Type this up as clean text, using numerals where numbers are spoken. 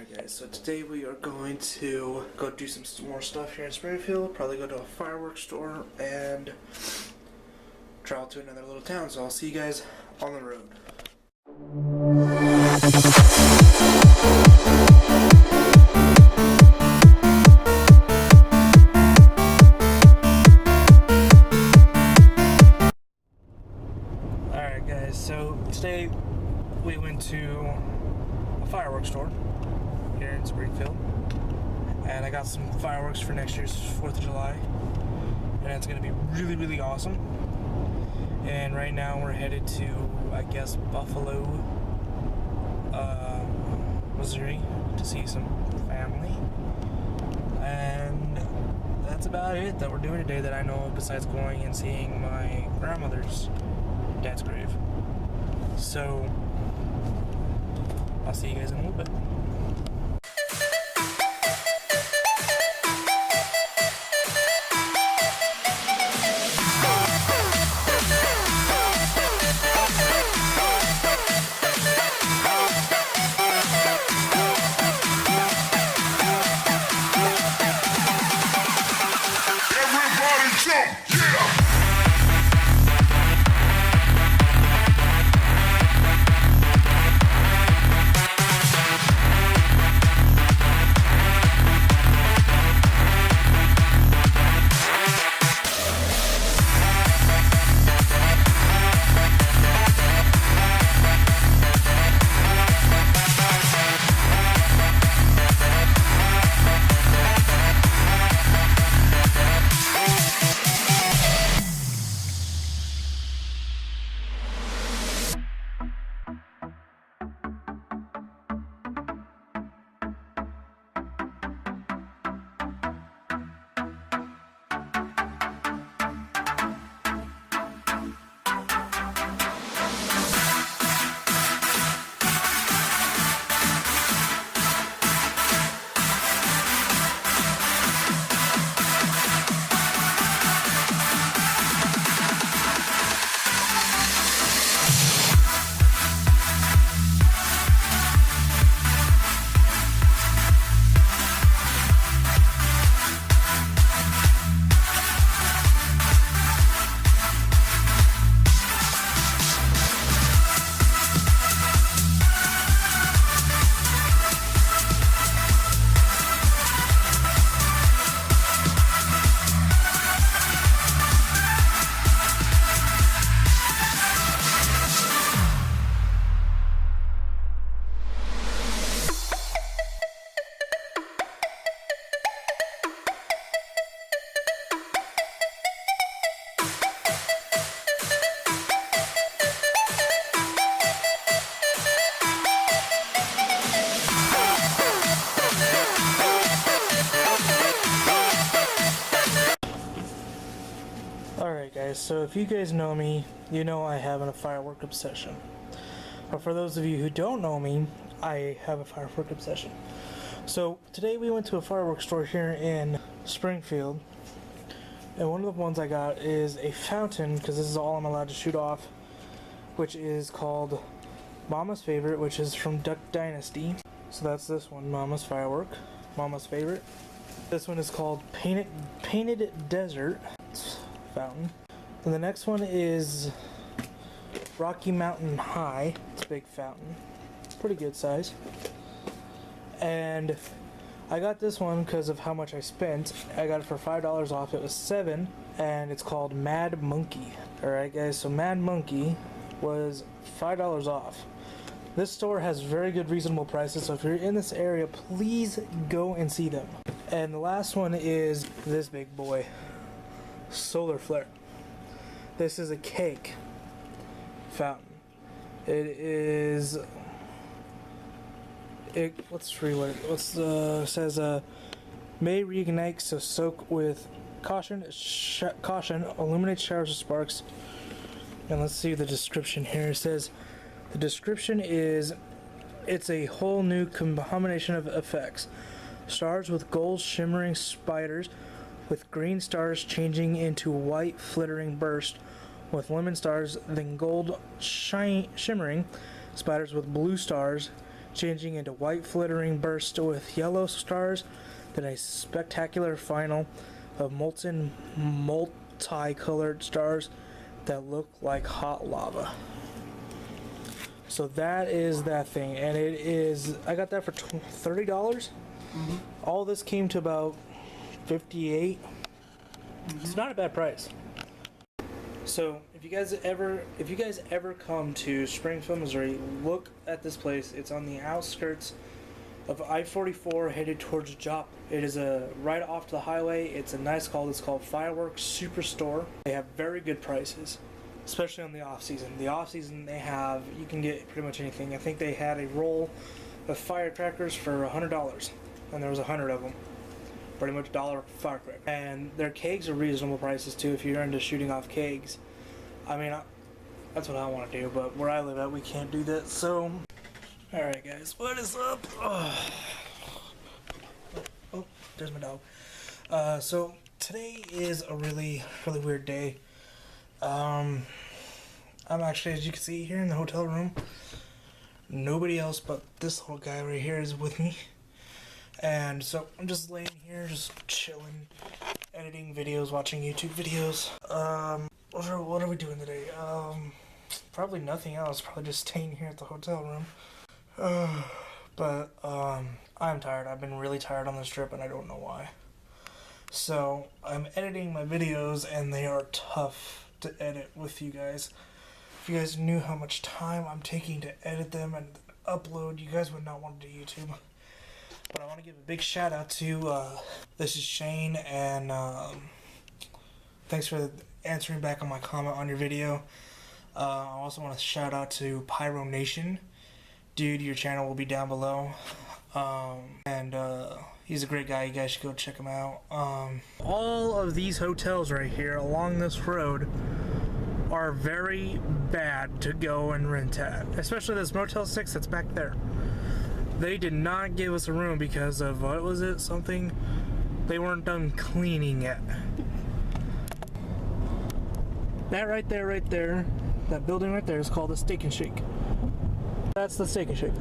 Alright guys, so today we are going to go do some more stuff here in Springfield, probably go to a fireworks store and travel to another little town, so I'll see you guys on the road. Alright guys, so today we went to a fireworks store here in Springfield, and I got some fireworks for next year's 4th of July, and it's going to be really awesome. And right now we're headed to, I guess, Buffalo, Missouri to see some family, and that's about it that we're doing today that I know of, besides going and seeing my grandmother's dad's grave. So I'll see you guys in a little bit. Alright guys, so if you guys know me, you know I have a firework obsession. But for those of you who don't know me, I have a firework obsession. So today we went to a fireworks store here in Springfield, and one of the ones I got is a fountain, because this is all I'm allowed to shoot off, which is called Mama's Favorite, which is from Duck Dynasty. So that's this one, Mama's Firework, Mama's Favorite. This one is called Painted Desert Fountain. Then the next one is Rocky Mountain High. It's a big fountain, pretty good size. And I got this one because of how much I spent. I got it for $5 off. It was $7, and it's called Mad Monkey. Alright guys, so Mad Monkey was $5 off. This store has very good reasonable prices, so if you're in this area, please go and see them. And the last one is this big boy, Solar Flare. This is a cake fountain. It says may reignite, so soak with caution, illuminates showers of sparks. And let's see the description here. It says the description is it's a whole new combination of effects. Stars with gold shimmering spiders, with green stars changing into white flittering burst, with lemon stars, then gold shimmering spiders with blue stars changing into white flittering burst with yellow stars, then a spectacular final of molten multicolored stars that look like hot lava. So that is that thing, and it is, I got that for $30. Mm-hmm. All this came to about $58. It's not a bad price. So if you guys ever come to Springfield, Missouri, look at this place. It's on the outskirts of I-44 headed towards Jopp. It is right off the highway. It's a nice call. It's called Firework Superstore. They have very good prices, especially on the off season. The off season you can get pretty much anything. I think they had a roll of firecrackers for $100, and there was 100 of them. Pretty much $1 firecracker. And their kegs are reasonable prices too if you're into shooting off kegs. I mean, that's what I want to do, but where I live at, we can't do that. So, alright guys, what is up? Oh, there's my dog. So today is a really weird day. I'm actually, as you can see here in the hotel room, nobody else but this little guy right here is with me. And so I'm just laying here, just chilling, editing videos, watching YouTube videos. What are we doing today? Probably nothing else. Probably just staying here at the hotel room. But I'm tired. I've been really tired on this trip, and I don't know why. So I'm editing my videos, and they are tough to edit with you guys. If you guys knew how much time I'm taking to edit them and upload, you guys would not want to do YouTube. But I want to give a big shout out to, this is Shane, and thanks for answering back on my comment on your video. I also want to shout out to Pyro Nation. Dude, your channel will be down below. He's a great guy. You guys should go check him out. All of these hotels right here along this road are very bad to go and rent at. Especially this Motel 6 that's back there. They did not give us a room because of, what was it, something? They weren't done cleaning yet. That right there, that building right there is called a Steak and Shake. That's the Steak and Shake.